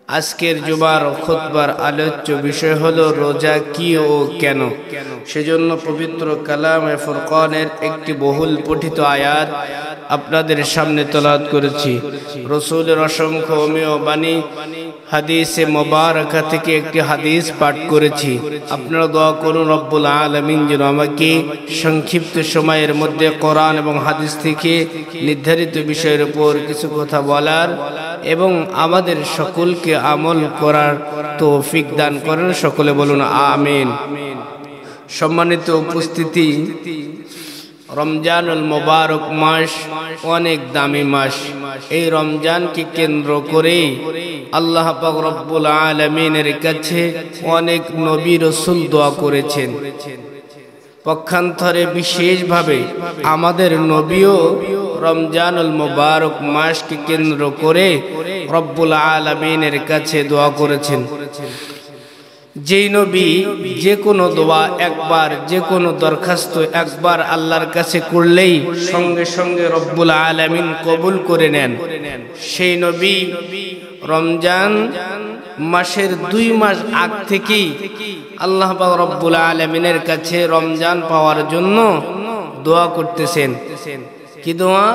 আজকের জুমার খুতবার আলোচ্য বিষয় হলো রোজা কি ও কেন। সেজন্য পবিত্র কালামে ফুরকানের একটি বহুল পঠিত আয়াত আপনাদের সামনে তেলাওয়াত করেছি। রাসূলের অসংখ্য অমীয় বাণী হাদিসে মুবারাকা থেকে একটি হাদিস পাঠ করেছি। আপনারা দোয়া করুন রব্বুল আলামিন যেন আমাকে সংক্ষিপ্ত সময়ের মধ্যে কোরআন এবং হাদিস থেকে নির্ধারিত বিষয়ের উপর কিছু কথা বলার এবং আমাদের সকলকে আমল করার তৌফিক দান করেন। সকলে বলুন আমিন। সম্মানিত উপস্থিতি, রমজানুল মুবারক মাস অনেক দামি মাস। এই রমজানকে কেন্দ্র করে আল্লাহ পাক রব্বুল আলামিনের কাছে অনেক নবী রাসূল দোয়া করেছেন। পক্ষান্তরে বিশেষভাবে আমাদের নবীও রমজানুল মুবারক মাসকে কেন্দ্র করে রব্বুল আলামিনের কাছে দোয়া করেছেন। যেই নবী যে কোনো দোয়া একবার, যে কোনো দরখাস্ত একবার আল্লাহর কাছে করলেই সঙ্গে সঙ্গে রব্বুল আলামিন কবুল করে নেন। সেই নবী রমজান মাসের 2 মাস আগ থেকেই আল্লাহ পাক রব্বুল আলামিনের কাছে রমজান পাওয়ার জন্য দোয়া করতেছেন। কি দোয়া?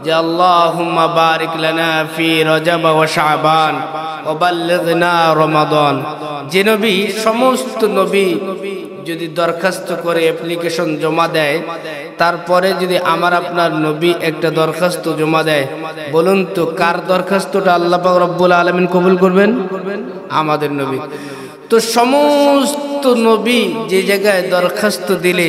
যে আল্লাহুম্মা বারিক লানা ফি রজব ওয়া শাবান ওয়া বাল্লিগনা রমাদান। যে নবী, সমস্ত নবী যদি দরখাস্ত করে অ্যাপ্লিকেশন জমা দেয়, তারপরে যদি আমার আপনার নবী একটা দরখাস্ত জমা দেয়, বলুন তো কার দরখাস্তটা আল্লাহ পাক রব্বুল আলামিন কবুল করবেন? আমাদের নবী। তো সমস্ত নবী যে জায়গায় দরখাস্ত দিলে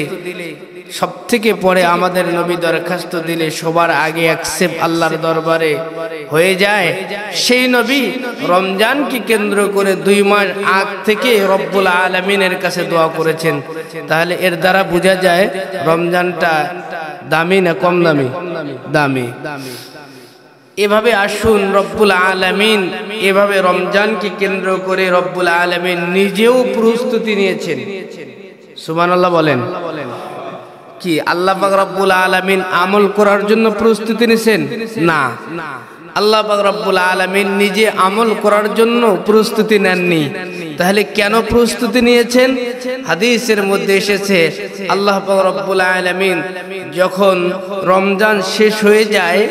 সবথেকে পরে আমাদের নবী দরখাস্ত দিলে সবার আগে অ্যাকসেপ্ট আল্লাহর দরবারে হয়ে যায়। সেই নবী রমজানকে কেন্দ্র করে 2 মাস আগ থেকে রব্বুল আলামিনের কাছে দোয়া করেছেন। তাহলে এর দ্বারা বোঝা যায় রমজানটা দামি না কম দামি? দামি। এভাবে আসুন, রব্বুল আলামিন এভাবে রমজানকে কেন্দ্র করে রব্বুল আলামিন নিজেও প্রস্তুতি নিয়েছেন। সুবহানাল্লাহ বলেন। কি আল্লাহ পাক রব্বুল আলামিন আমল করার জন্য প্রস্তুতি নিয়েছেন? না, আল্লাহ পাক রব্বুল আলামিন নিজে আমল করার জন্য প্রস্তুতি নেননি। তাহলে কেন প্রস্তুতি নিয়েছেন? হাদিসের মধ্যে এসেছে আল্লাহ পাক রব্বুল আলামিন যখন রমজান শেষ হয়ে যায়,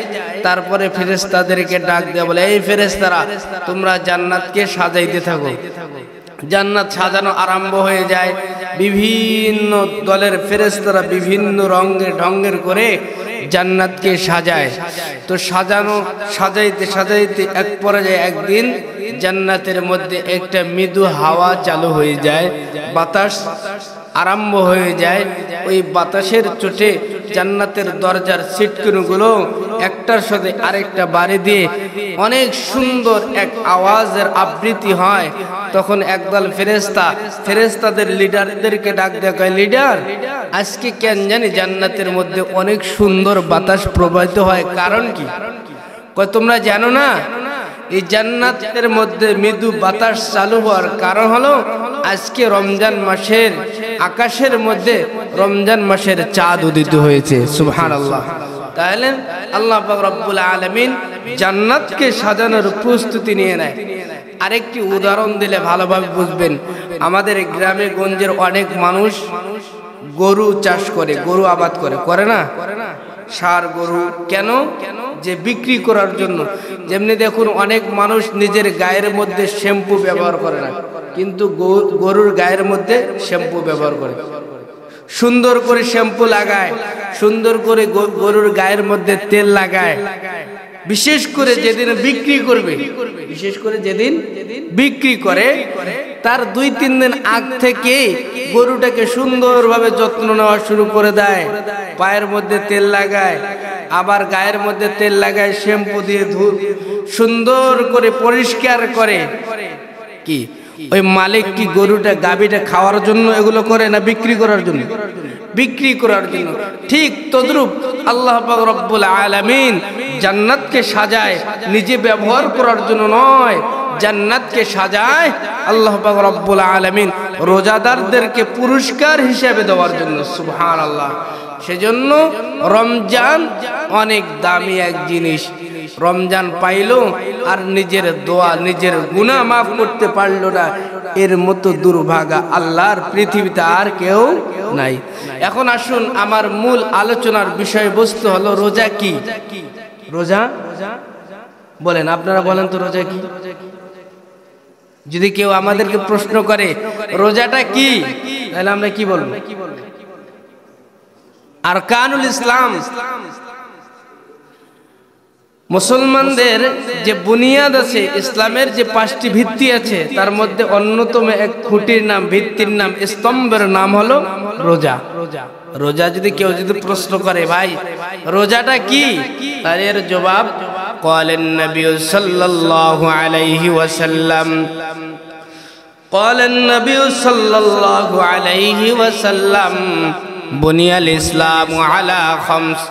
তারপরে ফেরেশতাদেরকে ডাক দেয়া বলে, এই ফেরেশতারা তোমরা জান্নাতকে সাজাইতে থাকো। জান্নাত সাজানো আরম্ভ হয়ে যায়। বিভিন্ন দলের ফেরেশতারা বিভিন্ন রঙের ঢঙ্গের করে জান্নাতকে সাজায়। তো সাজাইতে সাজাইতে এক পর্যায়ে একদিন জান্নাতের মধ্যে একটা মৃদু হাওয়া চালু হয়ে যায়, বাতাস আরম্ভ হয়ে যায়। ওই বাতাসের চোটে জান্নাতের দরজার ছিটকিনিগুলো একটার সাথে আরেকটা বাড়ি দিয়ে অনেক সুন্দর এক আওয়াজের আবৃত্তি হয়। তখন একদল ফেরেশতাদের লিডারদেরকে ডাক দেয়া কয়, লিডার আজকে কেন জানি জান্নাতের মধ্যে অনেক সুন্দর বাতাস প্রবাহিত হয়, কারণ কি? কয় তোমরা জানো না? এই জান্নাতের মধ্যে মৃদু বাতাস চালু হওয়ার কারণ হলো আজকে রমজান মাসের আকাশের মধ্যে রমজান মাসের চাঁদ উদিত হয়েছে। সুবহানাল্লাহ। তাহলে আল্লাহ পাক রব্বুল আলামিন জান্নাতকে সাজানোর প্রস্তুতি নিয়ে নেয়। আরেকটি উদাহরণ দিলে ভালোভাবে বুঝবেন। আমাদের গ্রামে গঞ্জের অনেক মানুষ গরু চাষ করে, গরু আবাদ করে না? ষাঁড় গরু। কেন? যে বিক্রি করার জন্য। যেমনি দেখুন অনেক মানুষ নিজের গায়ের মধ্যে শ্যাম্পু ব্যবহার করে না, কিন্তু গরুর গায়ের মধ্যে শ্যাম্পু ব্যবহার করে। সুন্দর করে শ্যাম্পু লাগায়, সুন্দর করে গরুর গায়ের মধ্যে তেল লাগায়। বিশেষ করে যেদিন বিক্রি করবে, বিশেষ করে যেদিন বিক্রি করে তার 2-3 দিন আগ থেকে গরুটাকে সুন্দরভাবে যত্ন নেওয়া শুরু করে দেয়। পায়ের মধ্যে তেল লাগায়, আবার গায়ের মধ্যে তেল লাগায়, শ্যাম্পু দিয়ে সুন্দর করে পরিষ্কার করে। কি ওই মালিক কি গরুটা গাভীটা খাওয়ার জন্য এগুলো করে না বিক্রি করার জন্য? বিক্রি করার জন্য। ঠিক তদ্রূপ আল্লাহ পাক রব্বুল আলামিন জান্নাতকে সাজায় নিজে ব্যবহার করার জন্য নয়, জান্নাতকে সাজায় আল্লাহ পাক রব্বুল আলামিন রোজাদারদেরকে পুরস্কার হিসেবে দেওয়ার জন্য। সুবহানাল্লাহ। সেজন্য রমজান অনেক দামি এক জিনিস। রমজান পাইলো আর নিজের দোয়া নিজের গুনাহ মাফ করতে পারলো না, এর মতো দুর্ভাগা আল্লাহর পৃথিবীতে আর কেউ নাই। এখন আসুন, আমার মূল আলোচনার বিষয়বস্তু হলো রোজা কি। রোজা বলেন, আপনারা বলেন তো রোজা কি? যদি কেউ আমাদেরকে প্রশ্ন করে রোজাটা কি, তাহলে আমরা কি বলবো? আরকানুল ইসলাম, মুসলমানদের যে বুনিয়াদ আছে, ইসলামের যে 5টি ভিত্তি আছে, তার মধ্যে অন্যতম এক খুঁটির নাম, ভিত্তির নাম, স্তম্ভের নাম হলো রোজা। রোজা যদি কেউ প্রশ্ন করে ভাই রোজাটা কি, তার এর জবাব ক্বালেন নবী সাল্লাল্লাহু আলাইহি ওয়াসাল্লাম, ক্বালেন নবী সাল্লাল্লাহু আলাইহি ওয়াসাল্লাম, বুনিয়াল ইসলামু আলা খামস,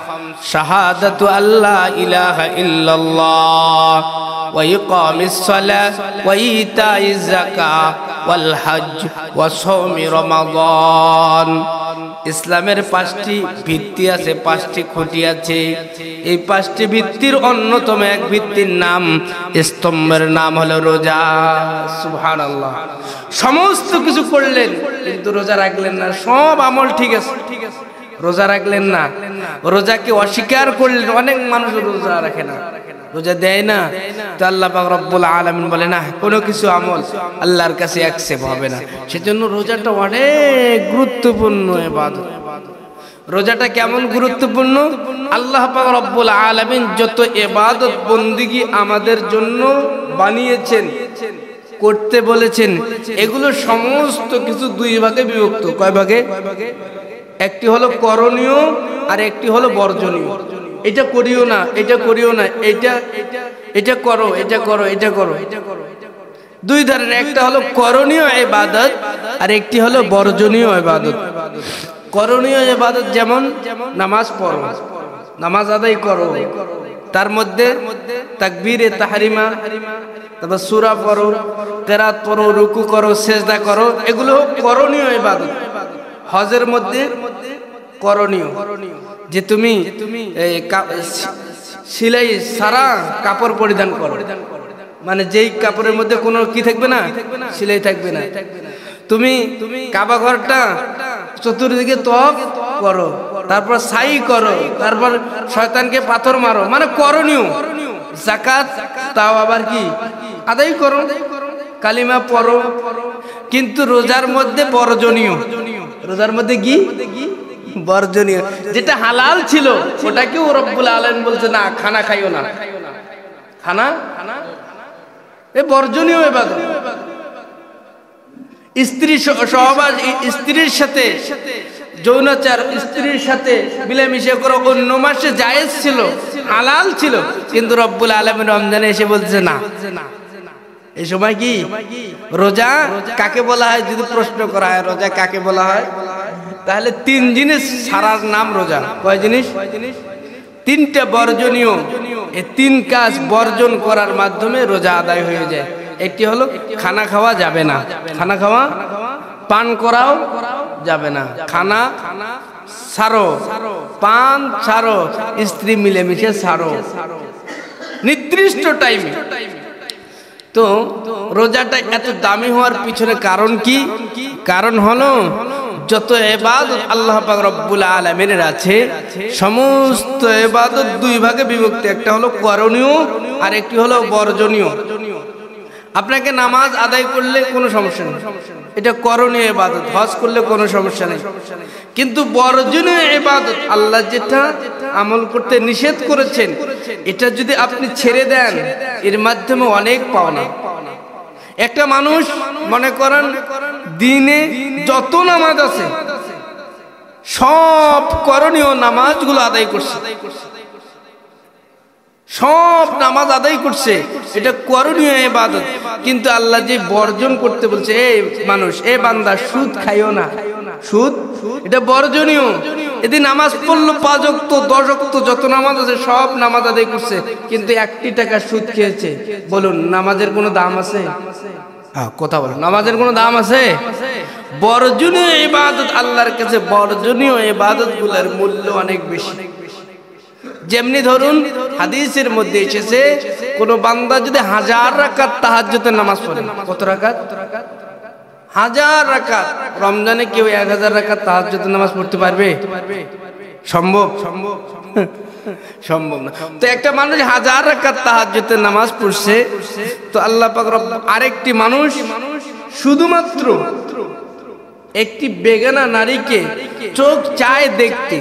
শাহাদাতু আল্লা ইলাহা ইল্লাল্লাহ ওয়া ইকামিস সালাহ ওয়া ইতাইজ যাকাহ ওয়াল হজ ওয়া সাওমি রমাদান। ইসলামের 5টি ভিত্তি আছে, 5টি খুঁটি আছে। এই 5টি ভিত্তির অন্যতম এক ভিত্তির নাম, স্তম্ভের নাম হলো রোজা। সুবহানাল্লাহ। সমস্ত কিছু করলেন কিন্তু রোজা রাখলেন না, সব আমল ঠিক আছে, রোজা রাখলেন না, রোজাকে অস্বীকার করলেন। অনেক মানুষ রোজা রাখে না, রোজা দেয় না, তো আল্লাহ পাক রব্বুল আলামিন বলে না, কোনো কিছু আমল আল্লাহর কাছে অ্যাকসেপ্ট হবে না। সেজন্য রোজাটা অনেক গুরুত্বপূর্ণ ইবাদত। রোজাটা কেমন গুরুত্বপূর্ণ? আল্লাহ পাক রব্বুল আলামিন যত ইবাদত বন্দিগি আমাদের জন্য বানিয়েছেন, করতে বলেছেন, এগুলো সমস্ত কিছু 2 ভাগে বিভক্ত। কয় ভাগে? একটি হলো করণীয় আর একটি হলো বর্জনীয়। এটা করিও না, এটা করিও না, এটা করো, এটা করো, এটা করো। 2 ধরনের, একটা হলো করণীয় ইবাদত আর একটি হলো বর্জনীয় ইবাদত। করণীয় ইবাদত যেমন নামাজ পড়ো, নামাজ আদায় করো, তার মধ্যে তাকবীরে তাহরিমা, তারপর সূরা পড়ো, কিরাত পড়ো, রুকু করো, সিজদা করো, এগুলো করণীয় ইবাদত। হজের মধ্যে করণীয় যে তুমি সিলাই সারা কাপড় পরিধান করো, মানে যেই কাপড়ের মধ্যে কোনো কি থাকবে না, সিলাই থাকবে না। তুমি কাবা ঘরটা চতুর্দিকে তওয়াফ করো, তারপর সাই করো, তারপর শয়তানকে পাথর মারো, মানে করণীয়। যাকাত তাও আবার কি আদায় করো, কালিমা পড়ো। কিন্তু রোজার মধ্যে বর্জনীয়, রোজার মধ্যে কি বর্জনীয়, যেটা হালাল ছিল ওটাকেও রব্বুল আলামিন বলছে না, খানা খাইও না, খানা এ বর্জনীয় ইবাদত। স্ত্রী সহবাস, স্ত্রীর সাথে যৌনাচার, স্ত্রীর সাথে মিলেমিশে করো, অন্য মাসে জায়েজ ছিল, হালাল ছিল, কিন্তু রব্বুল আলামিন রমজানে এসে বলছে না। এই সময় কি রোজা কাকে বলা হয় যদি প্রশ্ন করা হয়, রোজা কাকে বলা হয়, তাহলে 3 জিনিস সারার নাম রোজা। কয় জিনিস? 3টা বর্জনীয়। এই 3 কাজ বর্জন করার মাধ্যমে রোজা আদায় হয়ে যায়। একটি হলো খানা খাওয়া যাবে না, খানা খাওয়া, পান করাও যাবে না, খানা ছাড়ো, পান ছাড়ো, স্ত্রী মিলেমিশে ছাড়ো নির্দিষ্ট টাইমে। তো রোজাটা এত দামি হওয়ার পিছনে কারণ কি? কারণ হলো যত ইবাদত আল্লাহ পাক রব্বুল আলামিনের আছে, সমস্ত ইবাদত 2 ভাগে বিভক্ত। একটা হলো করণীয় আর একটি হলো বর্জনীয়। আপনাকে নামাজ আদায় করলে কোনো সমস্যা নেই, এটা করণীয় ইবাদত। হজ করলে কোনো সমস্যা নেই। কিন্তু বর্জনীয় ইবাদত, আল্লাহ যেটা আমল করতে নিষেধ করেছেন, এটা যদি আপনি ছেড়ে দেন, এর মাধ্যমে অনেক পাওনা। একটা মানুষ মনে করেন দিনে যত নামাজ আছে সব করণীয় নামাজগুলো আদায় করছে, সব নামাজ আদায় করছে, এটা করণীয় ইবাদত। কিন্তু আল্লাহ যে বর্জন করতে বলছে, এই মানুষ, এই বান্দা, সুদ খাইও না, সুদ এটা বর্জনীয়। এদিন নামাজ পড়লো 5 ওয়াক্ত 10 ওয়াক্ত যত নামাজ আছে সব নামাজ আদায় করছে, কিন্তু 1 টাকা সুদ খেয়েছে। বলুন নামাজের কোনো দাম আছে? হ্যাঁ, কথা বলুন, নামাজের কোনো দাম আছে? বর্জনীয় ইবাদত আল্লাহর কাছে, বর্জনীয় ইবাদত গুলোর মূল্য অনেক বেশি। যেমনি ধরুন হাদিসের মধ্যে এসেছে কোন বান্দা যদি 1000 রাকাত তাহাজ্জুদের নামাজ পড়ে, কত রাকাত? 1000 রাকাত। রমজানে কেউ 1000 রাকাত তাহাজ্জুদের নামাজ পড়তে পারবে? সম্ভব? সম্ভব না। তো একটা মানুষ 1000 রাকাত তাহাজ্জুদের নামাজ পড়ছে, তো আল্লাহ পাক আরেকটি মানুষ শুধুমাত্র একটি বেগানা নারীকে চোখ চায় দেখতে,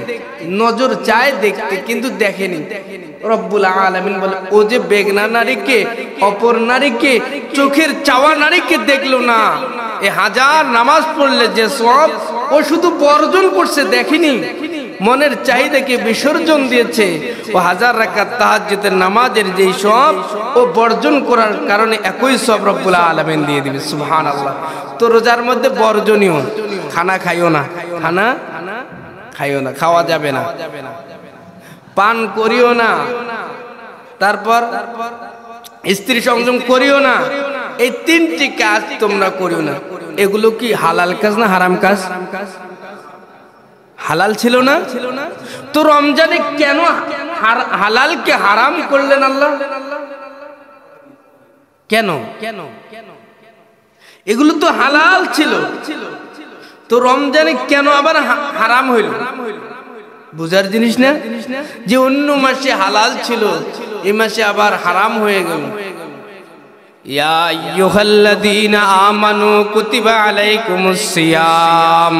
নজর চায় দেখতে, কিন্তু দেখেনি। রব্বুল আলামিন বলে ও যে বেগানা নারীকে, অপর নারীকে, চোখের চাওয়া নারীকে দেখলো না, এ 1000 নামাজ পড়লে যে সওয়াব, ও শুধু বর্জন করছে, দেখেনি, মনের চাহিদাকে বিসর্জন দিয়েছে। ও 1000 রাকাত তাহাজ্জুদের নামাজের যেই সওয়াব, ও বর্জন করার কারণে একই সওয়াব রব্বুল আলামিন দিয়ে দিবে। সুবহানাল্লাহ। তো রোজার মধ্যে বর্জনীয় খানা খাইও না, খানা খাইও না, খাওয়া যাবে না, পান করিও না, তারপর স্ত্রী সংযম করিও না, এই 3টি কাজ তোমরা করিও না। এগুলো কি হালাল কাজ না হারাম কাজ? হালাল ছিল না? তো রমজানে কেন হালালকে হারাম করলেন আল্লাহ? কেন? এগুলো তো হালাল ছিল, তো রমজানে কেন আবার হারাম হইল? বুঝার জিনিস না, যে অন্য মাসে হালাল ছিল, এই মাসে আবার হারাম হয়ে গেল। ইয়া আইয়ুহাল্লাযীনা আমানু কুতিবা আলাইকুমুস সিয়াম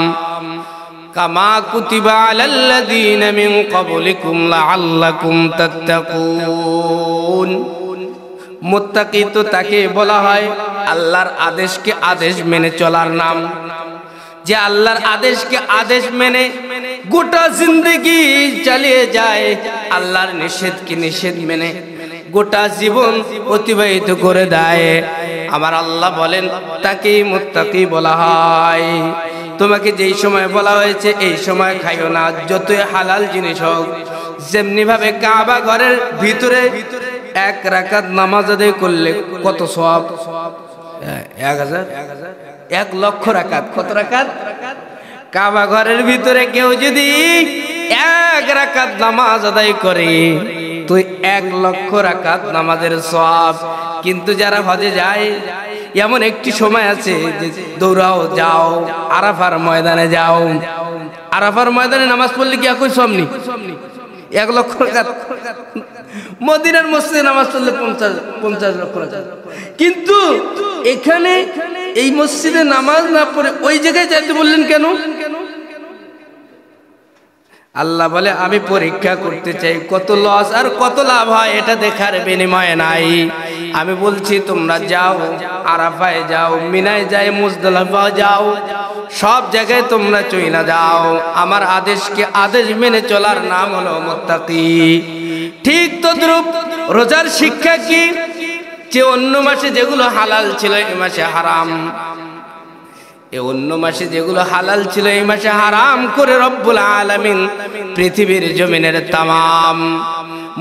কামা কুতিবা আলাল্লাযীনা মিন ক্বাবলিকুম লাআল্লাকুম তাত্তাকুন। মুত্তাকি তো তাকে বলা হয় আল্লাহর আদেশকে আদেশ মেনে চলার নাম। যে আল্লাহর আদেশকে আদেশ মেনে গোটা জিন্দেগি চালিয়ে যায়, আল্লাহর নিষেধকে নিষেধ মেনে গোটা জীবন অতিবাহিত করে দেয়, আমার আল্লাহ বলেন তাকেই মুত্তাকি বলা হয়। তোমাকে যেই সময় বলা হয়েছে এই সময় খাইও না, যতই হালাল জিনিস হোক। যেমনি ভাবে কাবা ঘরের ভিতরে 1 রাকাত নামাজ আদায় করলে কত সওয়াব? 1000, 1 লক্ষ রাকাত। কত রাকাত? কাবা ঘরের ভিতরে কেউ যদি 1 রাকাত নামাজ আদায় করে, তো 1 লক্ষ রাকাত নামাজের সওয়াব। কিন্তু যারা হজে যায়, এমন একটি সময় আছে যে দৌড়াও, যাও আরাফার ময়দানে যাও, আরাফার ময়দানে নামাজ পড়লে কি একই সওয়াব নেই? 1 লক্ষ রাকাত। মদিনার মসজিদে নামাজ পড়লে 50 লক্ষ রাকাত। কিন্তু এখানে এই মসজিদে নামাজ না পড়ে ওই জায়গায় যাইতে বললেন কেন? আল্লাহ বলে আমি পরীক্ষা করতে চাই কত লস আর কত লাভ হয়, এটা দেখার বিনিময়ে নাই। আমি বলছি তোমরা যাও, আরাফায় যাও, মিনায় যাও, মুজদালিফা যাও, সব জায়গায় তোমরা চইলা যাও। আমার আদেশকে আদেশ মেনে চলার নাম হলো মুত্তাকি। ঠিক তদ্রূপ রোজার শিক্ষা কি? যে অন্য মাসে যেগুলো হালাল ছিল এই মাসে হারাম, অন্য মাসে যেগুলো হালাল ছিল এই মাসে হারাম করে রব্বুল আলামিন পৃথিবীর জমিনের তামাম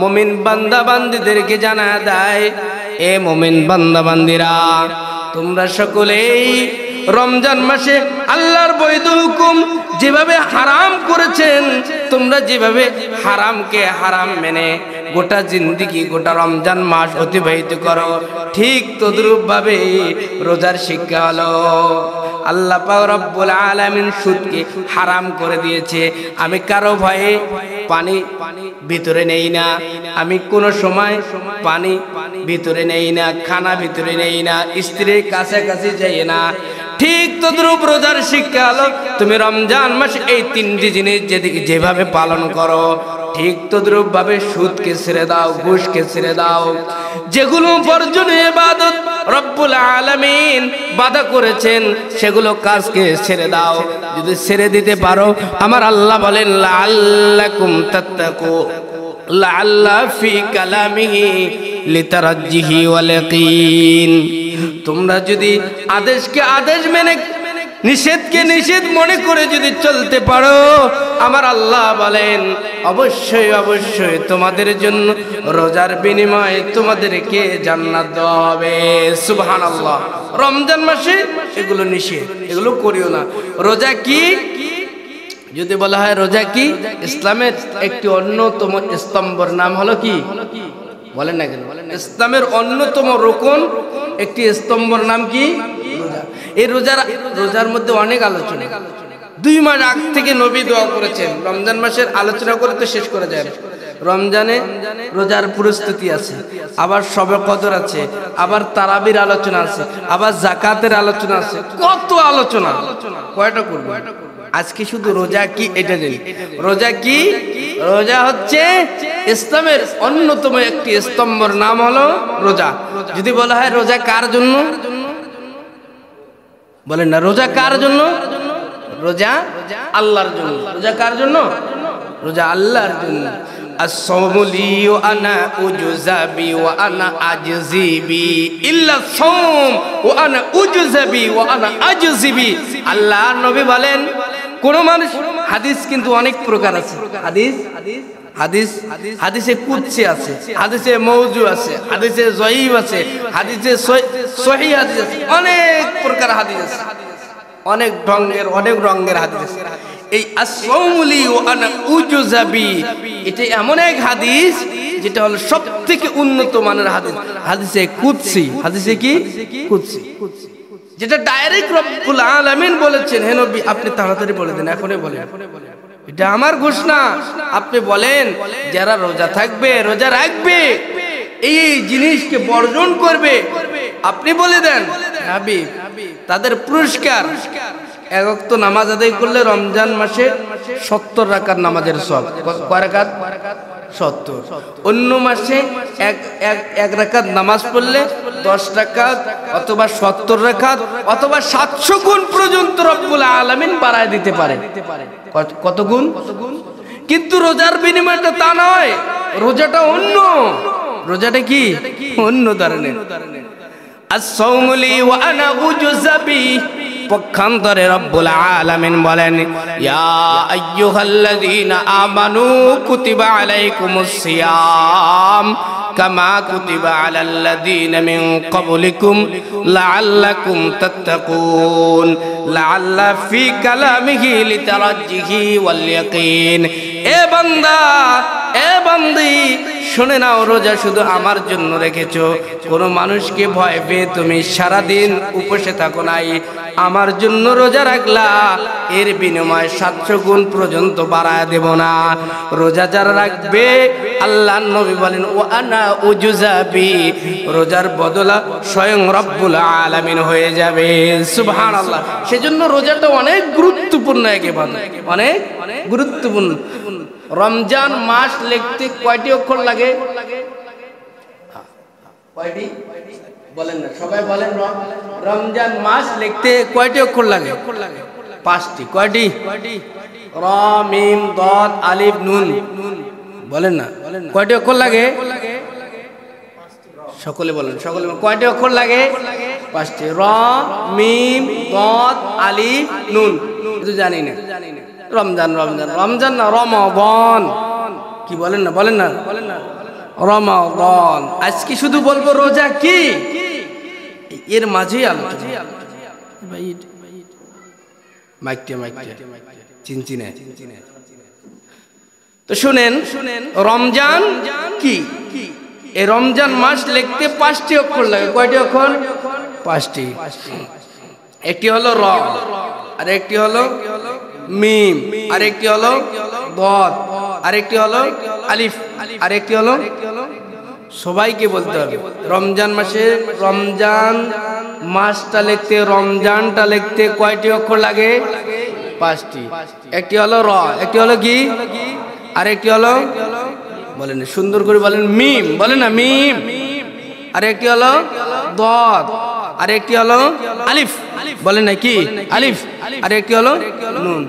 মুমিন বান্দা বান্দীদেরকে জানায় দেয়, এ মুমিন বান্দা বান্দীরা, তোমরা সকলেই রমজান মাসে আল্লাহর বৈধ হুকুম যেভাবে হারাম করেছেন, তোমরা যেভাবে হারামকে হারাম মেনে গোটা জিন্দেগি গোটা রমজান মাস অতিবাহিত করো, ঠিক তদ্রূপ ভাবে রোজার শিক্ষা হলো আল্লাহ পাক রব্বুল আলামিন সুদকে হারাম করে দিয়েছে। আমি কারো ভয়ে পানি ভিতরে নেই না, আমি কোনো সময় পানি ভিতরে নেই না, খানা ভিতরে নেই না, স্ত্রীর কাছাকাছি যাই না। ঠিক তদ্রূপ রোজার শিক্ষা হলো তুমি রমজান মাসে এই 3টি জিনিস যেভাবে পালন করো, ঠিক তদ্রূপ ভাবে সুদকে ছেড়ে দাও, ঘুষকে ছেড়ে দাও। যেগুলো বর্জনীয় ইবাদত রব্বুল আলামিন বাধা করেছেন সেগুলো কাজকে ছেড়ে দাও। যদি ছেড়ে দিতে পারো, আমার আল্লাহ বলেন লাআল্লাকুম তাত্তাকু, লাআল্লা ফি কালামিহি লিতারাজ্জিহি ওয়াল ইয়াকিন। তোমরা যদি আদেশকে আদেশ মেনে নিষেধকে নিষেধ মনে করে যদি চলতে পারো, আমার আল্লাহ বলেন অবশ্যই অবশ্যই তোমাদের জন্য রোজার বিনিময়ে তোমাদেরকে জান্নাত দেওয়া হবে। সুবহানাল্লাহ। রমজান মাসে এগুলো নিষেধ, এগুলো করিও না। রোজা কি? যদি বলা হয় রোজা কি, ইসলামের একটি অন্যতম স্তম্ভের নাম হলো কি, বলেন না কেন? ইসলামের অন্যতম রুকন একটি স্তম্ভের নাম কি, রোজা। এই রোজার মধ্যে অনেক আলোচনা। 2 মাস আগ থেকে নবী দোয়া করেছেন। রমজান মাসের আলোচনা করে তো শেষ করা যায় না। রমজানে রোজার প্রস্তুতি আছে, আবার শবে কদর আছে, আবার তারাবির আলোচনা আছে, আবার যাকাতের আলোচনা আছে, কত আলোচনা, কয়টা করব? আজকে শুধু রোজা কি এটা জানি। রোজা কি? রোজা হচ্ছে ইসলামের অন্যতম একটি স্তম্ভের নাম হলো রোজা। যদি বলা হয় রোজা কার জন্য, বলেন না রোজা কার জন্য? রোজা আল্লাহর জন্য। রোজা কার জন্য? রোজা আল্লাহর জন্য। as-sawmu li wa ana ujzabi wa ana ajzibi illa as-sawm wa ana ujzabi wa ana ajzibi। আল্লাহর নবী বলেন কোন মানুষ, হাদিস কিন্তু অনেক প্রকার আছে। হাদিসে কুদসি আছে, হাদিসে মওযু আছে, হাদিসে যঈফ আছে, হাদিসে সহিহ হাদিস আছে, অনেক প্রকার হাদিস আছে, অনেক রঙের হাদিস। এই as-sawmu li wa ana ujzabi এটা এমন এক হাদিস যেটা হলো সবথেকে উন্নত মানের হাদিস। হাদিসে কুদসি, হাদিসে কি কুদসি, যেটা ডাইরেক্ট রব্বুল আলামিন বলেছেন, হে নবী আপনি তাড়াতাড়ি বলে দেন, এখনই বলেন, এটা আমার ঘোষণা। আপনি বলেন যারা রোজা থাকবে, রোজা রাখবে, এই জিনিসকে বর্জন করবে, আপনি বলে দেন হাবিব তাদের পুরস্কার। এক ওয়াক্ত নামাজ আদায় করলে রমজান মাসে 70 রাকাত নামাজের সওয়াব। কয় রাকাত? 70। অন্য মাসে এক রাকাত নামাজ পড়লে 10 রাকাত অথবা 70 রাকাত অথবা 700 গুণ পর্যন্ত রব্বুল আলামিন বাড়ায় দিতে পারে। কত গুণ? কিন্তু রোজার বিনিময়টা তা নয়, রোজাটা অন্য। রোজাটা কি? অন্য ধরনের। as-sawmu li wa ana ujzabi। পক্ষান্তরে রব্বুল আলামিন বলেন ইয়া আইয়ুহাল্লাযীনা আমানু কুতিবা আলাইকুমুস সিয়াম কামা কুতিবা আলাল্লাযীনা মিন ক্বাবলিকুম লাআল্লাকুম তাত্তাকুন। লাআল্লা ফি কালামিহি লিতারাজ্জিহি ওয়াল ইয়াকিন। এ বান্দা, এ বান্দি, শুনে নাও, রোজা শুধু আমার জন্য রেখেছো। কোন মানুষকে ভয় পেয়ে তুমি সারাদিন উপসে থাকো নাই, আমার জন্য রোজা রাখলা, এর বিনিময়ে 700 গুণ পর্যন্ত বাড়ায় দেব না। রোজা যারা রাখবে, আল্লাহর নবী বলেন ওয়া আনা উজজাবি, রোজার বদলা স্বয়ং রব্বুল আলামিন হয়ে যাবে। সুবহানাল্লাহ। সেজন্য রোজাটা অনেক গুরুত্বপূর্ণ, একেবারে অনেক গুরুত্বপূর্ণ। রমজান মাস লিখতে কয়টি অক্ষর লাগে? কয়টি বলেন না, সবাই বলেন। রমজান মাস লিখতে কয়টি অক্ষর লাগে? 5টি। কয়টি? র, মিম, দদ, আলিফ, নুন। বলেন না, কয়টি অক্ষর লাগে? সকলে বলেন, সকলে বলেন। কয়টি অক্ষর লাগে? 5টি। র, মিম, দদ, আলিফ, নুন। এটা জানি না। রমজান রমজান রমজান না, রমাদান। কি বলেন না, বলেন না, রমাদান। আজকে শুধু বলবো রোজা কি, এর মাঝেই আলোচনা। চিনচিনে তো শুনেন, রমজান কি? এই রমজান মাস লিখতে 5টি অক্ষর লাগে। কয়টি অক্ষর? 5টি। একটি হলো র, আর একটি হলো মিম, আর একটি হলো দদ, আর একটি হলো আলিফ, আর একটি হলো, সবাইকে বলতে হবে। রমজান মাসে রমজান মাসটা লিখতে, রমজানটা লিখতে কয়টি অক্ষর লাগে? 5টি। একটি হলো র, একটি হলো কি, আর একটি হলো, বলেন সুন্দর করে বলেন, মিম। বলেন না, মিম। আর একটি হলো দদ, আর একটি হলো আলিফ। বলেন না কি, আলিফ। আর একটি হলো নুন।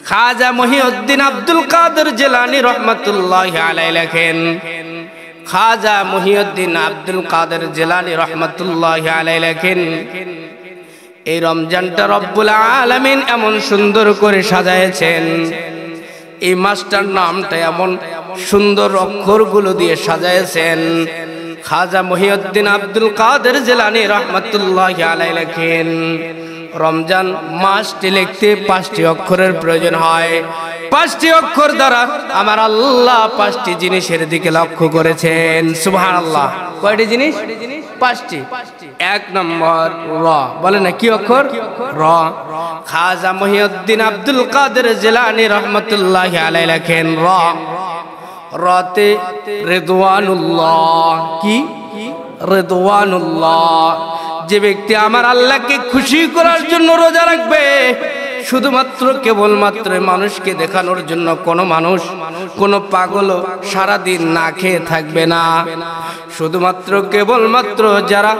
খাজা মহিউদ্দিন আব্দুল কাদের জিলানী রহমাতুল্লাহি আলাইহি লেখেন, খাজা মহিউদ্দিন আব্দুল কাদের জিলানী রহমাতুল্লাহি আলাইহি লেখেন, এই রমজানটা রব্বুল আলামিন এমন সুন্দর করে সাজায়েছেন, এই মাসটার নামটা এমন সুন্দর অক্ষরগুলো দিয়ে সাজায়েছেন। খাজা মহিউদ্দিন আব্দুল কাদের জিলানী রহমাতুল্লাহি আলাইহি লেখেন, রমজান মাসটি লিখতে 5টি অক্ষরের প্রয়োজন হয়। 5টি অক্ষর দ্বারা আমার আল্লাহ 5টি জিনিসের দিকে লক্ষ্য করেছেন। সুবহানাল্লাহ। কয়টি জিনিস? 5টি। 1 নম্বর র, বলে না কি অক্ষর? র। খাজা মহিউদ্দিন আব্দুল কাদের জিলানী রহমাতুল্লাহি আলাইহি লেখেন র, রতে রিদওয়ানুল্লাহ। কি? রিদওয়ানুল্লাহ। যে ব্যক্তি আমার আল্লাহকে খুশি করার জন্য রোজা রাখবে, শুধুমাত্র কেবলমাত্র মানুষকে দেখানোর জন্য, কোনো পাগল সারাদিন না খেয়ে থাকবে না। শুধুমাত্র কেবলমাত্র যারা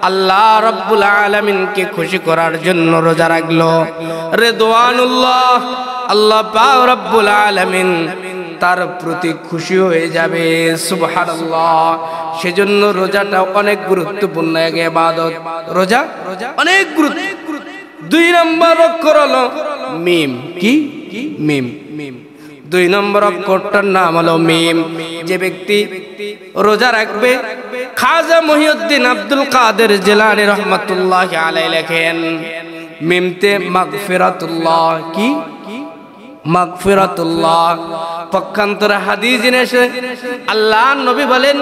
আল্লাহ রাব্বুল আলামিনকে খুশি করার জন্য রোজা রাখলো, রিদওয়ানুল্লাহ, আল্লাহ পাক রাব্বুল আলামিন তার প্রতি খুশি হয়ে যাবে। সুবহানাল্লাহ। সেজন্য রোজাটা অনেক গুরুত্বপূর্ণ এক ইবাদত। রোজা অনেক গুরুত্ব। 2 নম্বর অক্ষর হলো মিম। কি? মিম। 2 নম্বর অক্ষরটার নাম হলো মিম। যে ব্যক্তি রোজা রাখবে, খাজা মহিউদ্দিন আব্দুল কাদের জিলানী রহমাতুল্লাহি আলাইহি লেখেন মিমতে মাগফিরাতুল্লাহ। কি? মাগফিরাতুল্লাহ। পক্ষান্তরে হাদিস এসে আল্লাহ নবী বলেন,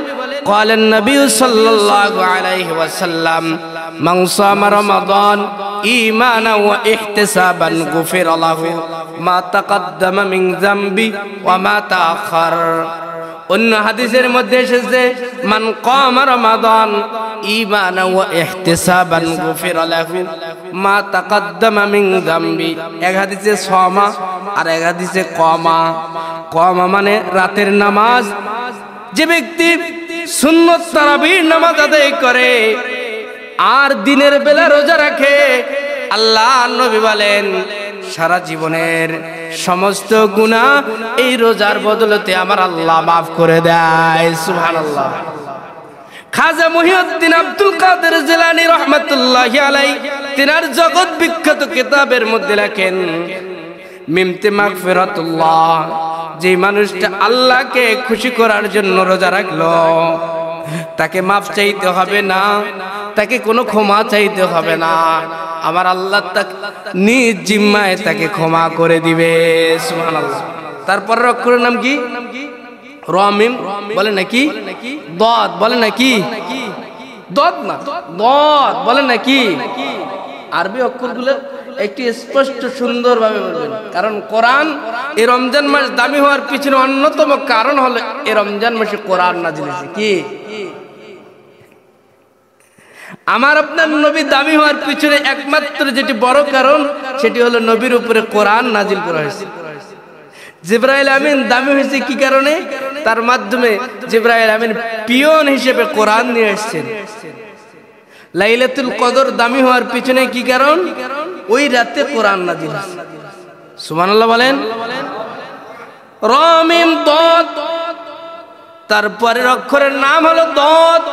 ক্বালেন নবী সাল্লাল্লাহু আলাইহি ওয়াসাল্লাম, মান সামা রমাদান ঈমানান ওয়া ইহতিসাবান গুফিরা লাহু মা তাকাদ্দামা মিন যামবি ওয়া মা তাআখার। অন্য হাদিসের মধ্যে এসেছে, মান কামা রমাদান ঈমানান ওয়া ইহতিসাবান গুফিরা লাহু মা তাকাদ্দামা মিন যামবি। এক হাদিসে সামা আর এক হাদিসে কামা। কামা মানে রাতের নামাজ। যে ব্যক্তি সুন্নত তারাবির নামাজ আদায় করে আর দিনের বেলা রোজা রাখে, আল্লাহ নবী বলেন সারা জীবনের সমস্ত গুনাহ এই রোজার বদলতে আমার আল্লাহ মাফ করে দেয়। সুবহানাল্লাহ। খাজা মহিউদ্দিন আব্দুল কাদের জিলানী রহমাতুল্লাহি আলাইহি তিনার জগৎ বিখ্যাত কিতাবের মধ্যে লেখেন মিমতে মাগফিরাতুল্লাহ। যে মানুষটা আল্লাহকে খুশি করার জন্য রোজা রাখলো, তাকে মাফ চাইতে হবে না, তাকে কোনো ক্ষমা চাইতে হবে না। আমার আল্লাহ তাকে নিজ জিম্মায় তাকে ক্ষমা করে দিবে। সুবহানাল্লাহ। তারপর অক্ষরের নাম কি? র মিম। বলে নাকি দদ? বলে নাকি দদ? না, দদ বলে নাকি? আরবি অক্ষরগুলো একটি স্পষ্ট সুন্দরভাবে বলবেন, কারণ কোরআন এই রমজান মাস দামি হওয়ার পিছনে অন্যতম কারণ হলো এই রমজান মাসে কোরআন নাজিল হয়েছে। কি? আমার আপনার নবী দামি হওয়ার পিছনে একমাত্র যেটি বড় কারণ, সেটি হলো নবীর উপরে কোরআন নাজিল করা হয়েছে। জিবরাইল আমিন দামি হয়েছে কি কারণে? তার মাধ্যমে জিবরাইল আমিন পিয়ন হিসেবে কোরআন নিয়ে এসেছেন। লাইলাতুল কদর দামি হওয়ার পিছনে কি কারণ? ওই রাতে কোরআন নাজিল হয়েছে। সুবহানাল্লাহ বলেন। র মিম দদ। তারপরের অক্ষরের নাম হলো দদ।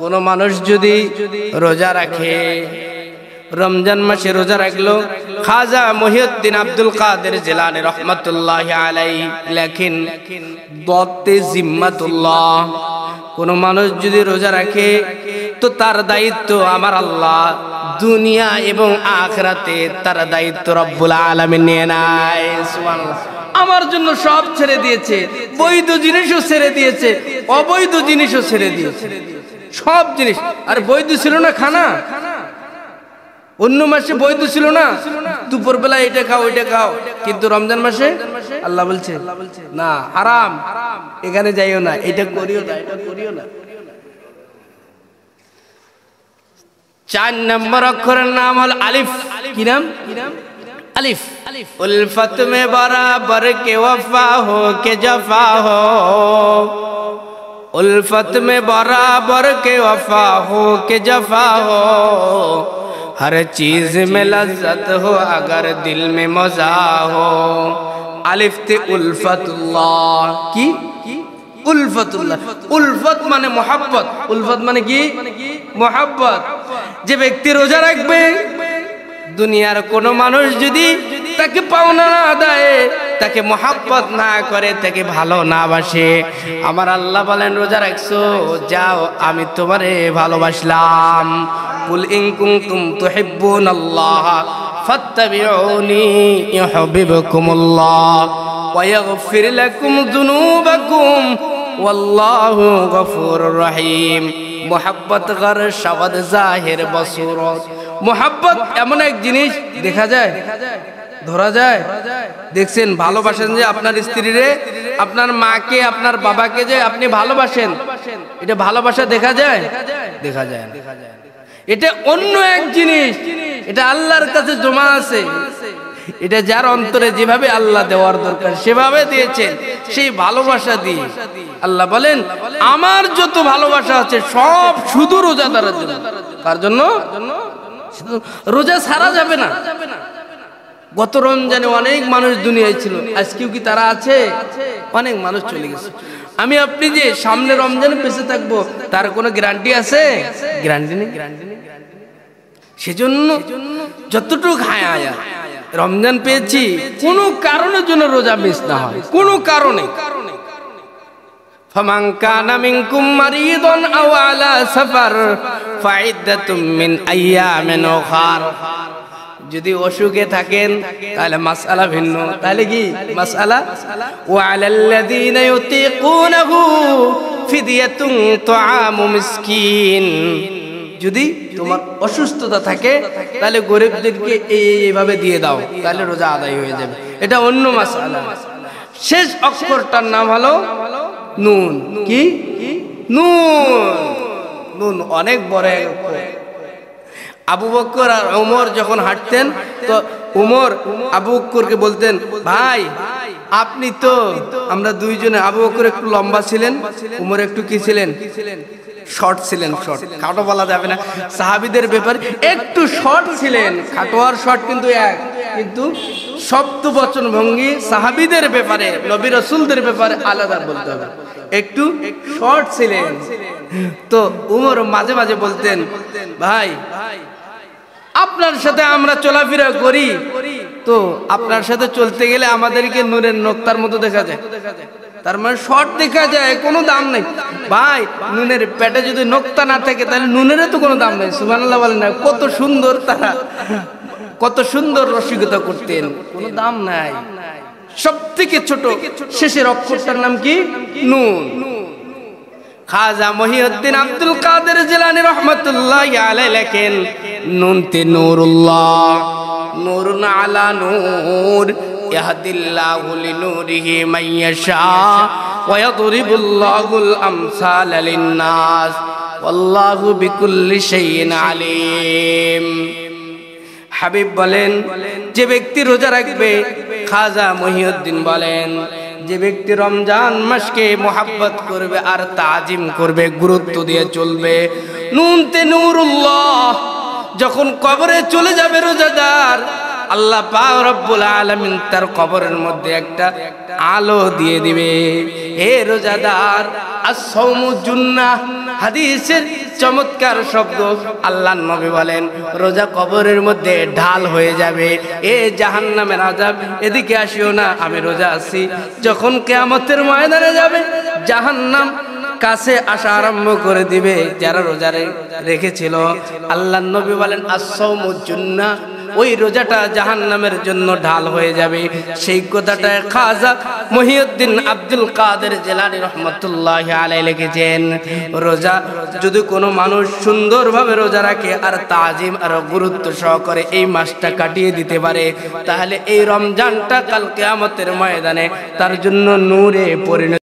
কোন মানুষ যদি রোজা রাখে, রমজান মাসে রোজা রাখলো, খাজা মহিউদ্দিন আব্দুল কাদের জিলানী রহমাতুল্লাহি আলাইহি লেখেন দতে জিম্মাতুল্লাহ। কোন মানুষ যদি রোজা রাখে তো তার দায়িত্ব আমার আল্লাহ দুনিয়া এবং আখিরাতে তার দায়িত্ব রব্বুল আলামিন নিয়ে নেয়। সুবহানাল্লাহ। আমার জন্য সব ছেড়ে দিয়েছে, বৈধ জিনিসও ছেড়ে দিয়েছে, অবৈধ জিনিসও ছেড়ে দিয়েছে, সব জিনিস। আর বৈধ ছিল না খানা, অন্য মাসে বৈধ ছিল না, দুপুর বেলা এটা খাও ওইটা খাও, কিন্তু রমজান মাসে আল্লাহ বলছে না, হারাম, এখানে যাইও না, এটা করিও না, এটা করিও না। 4 নম্বর অক্ষরের নাম হল আলিফ। কি নাম? अलिफ। उल्फत में बराबर के वफा हो के जफा हो, उल्फत में बराबर के वफा हो के जफा हो, हर चीज में लज्जत हो अगर दिल में मजा हो। अलिफ ते उल्फतुल्लाह। की? उल्फतुल्लाह। उल्फत माने मोहब्बत, उल्फत माने की? मोहब्बत। যে ব্যক্তি রোজা রাখবে, দুনিয়ার কোন মানুষ যদি তাকে পাওনা না দেয়, তাকে মোহাব্বত না করে, তাকে ভালো না বাসে, আমার আল্লাহ বলেন রোজা রাখছো, যাও আমি তোমারে ভালোবাসলাম। কুল ইন কুনতুম তুহিব্বুনাল্লাহ ফাত্তাবিউনি ইউহিব্বুকুমুল্লাহ ওয়া ইয়াগফির লাকুম যুনুবাকুম ওয়াল্লাহু গফুরুর রহিম। মোহাব্বত গর শব্দ জাহির বসুরত। মোহাব্বত এমন এক জিনিস দেখা যায়, ধরা যায়। দেখছেন, ভালোবাসেন যে আপনার স্ত্রীরে, আপনার মাকে, আপনার বাবাকে যে আপনি ভালোবাসেন, এটা ভালোবাসা দেখা যায়? দেখা যায় না। এটা অন্য এক জিনিস, এটা আল্লাহর কাছে জমা আছে। এটা যার অন্তরে যেভাবে আল্লাহ দেওয়ার দরকার সেভাবে দিয়েছেন, সেই ভালোবাসা দিয়ে আল্লাহ বলেন আমার যত ভালোবাসা আছে সব শুধু রোজাদারের জন্য। কার জন্য? রোজা ছাড়া যাবে না। গত রমজানে অনেক মানুষ দুনিয়ায় ছিল, আজকেও কি তারা আছে? অনেক মানুষ চলে গেছে। আমি আপনি যে সামনে রমজানে বেঁচে থাকবো তার কোনো গ্যারান্টি আছে? গ্যারান্টি নেই। সেজন্য যতটুকু হায়া রমজান পেয়েছি, কোনো কারণের জন্য রোজা মিস না হয়, কোনো কারণে। ফামান কানা মিনকুম মারিদান আও আলা সাফার ফাইদ্দাতুম মিন আইয়ামিন উখার। যদি অসুখে থাকেন তাহলে মাসআলা ভিন্ন। তাহলে কি মাসআলা? ওয়া আলাল্লাযীনা ইউতিকুনাহু ফিদিয়াতুন তুআমু মিসকিন। যদি তোমার অসুস্থতা থাকে তাহলে গরিবদেরকে এইভাবে দিয়ে দাও, তাহলে রোজা আদায় হয়ে যাবে। এটা অন্য মাসআলা। শেষ অক্ষরটার নাম হলো নুন। কি? নুন। নুন অনেক বড় এক অক্ষর। আবু বকর আর ওমর যখন হাঁটতেন তো ওমর আবু বকরকে বলতেন, ভাই আপনি তো, আমরা দুইজনে, আবু বকর একটু লম্বা ছিলেন, ওমর একটু কি ছিলেন? শর্ট ছিলেন। শর্ট, খাটো বলা যাবে না। সাহাবীদের ব্যাপারে একটু শর্ট ছিলেন। খাটো আর শর্ট কিন্তু এক, কিন্তু শব্দ বচন ভঙ্গি সাহাবীদের ব্যাপারে, নবী রাসূলদের ব্যাপারে আলাদা বলতে হবে। একটু শর্ট ছিলেন। তো উমর মাঝে মাঝে বলতেন, ভাই আপনার সাথে আমরা চলাফেরা করি, তো আপনার সাথে চলতে গেলে আমাদেরকে নূরের নোক্তার মতো দেখা যায়। তার মানে শর্ট দেখা যায়, কোনো দাম নেই। ভাই নুনের পেটে যদি নোক্তা না থাকে তাহলে নুনেরও তো কোনো দাম নেই। সুবহানাল্লাহ বলেন না? কত সুন্দর তারা, কত সুন্দর রসিকতা করতেন, কোনো দাম নাই। সব থেকে ছোট শেষের অক্ষরটার নাম কি? নুন। খাজা মহিউদ্দিন আব্দুল কাদের জিলানী রহমাতুল্লাহি আলাইহি লেখেন, নুনতে নূরুল্লাহ, নূরুন আলা নূর, ইয়াহদিল্লাহু লিনূরিহি মান ইয়াশা ওয়া ইয়াদরিবুল্লাহুল আমসালা লিন-নাস ওয়াল্লাহু বিকুল্লি শাইইন আলিম। হাবিব বলেন, যে ব্যক্তি রোজা রাখবে, খাজা মহিউদ্দিন বলেন, যে ব্যক্তি রমজান মাসকে মোহাব্বত করবে আর তাজিম করবে, গুরুত্ব দিয়ে চলবে, নুনতে নূরুল্লাহ, যখন কবরে চলে যাবে রোজাদার, আল্লাহ পাক রব্বুল আলামিন তার কবরের মধ্যে একটা আলো দিয়ে দিবে। হে রোজাদার, আস-সাওমু জুন্নাহ, হাদিসের চমৎকার শব্দ। আল্লাহর নবী বলেন, রোজা কবরের মধ্যে ঢাল হয়ে যাবে। এ জাহান্নামের আযাব, এদিকে আসিও না, আমি রোজা আছি। যখন কিয়ামতের ময়দানে যাবে, জাহান্নাম কাছে আসা আরম্ভ করে দিবে যারা রোজা রেখেছিল। আল্লাহর নবী বলেন, আস-সাওমু জুন্নাহ, ওই রোজাটা জাহান্নামের জন্য ঢাল হয়ে যাবে। সেই কথাটা খাজা মহিউদ্দিন আব্দুল কাদের জিলানী রহমাতুল্লাহি আলাইহি লিখেছেন, রোজা যদি কোনো মানুষ সুন্দরভাবে রোজা রাখে আর তাজিম আর গুরুত্ব সহকারে এই মাসটা কাটিয়ে দিতে পারে, তাহলে এই রমজানটা কাল কিয়ামতের ময়দানে তার জন্য নূরে পরিণত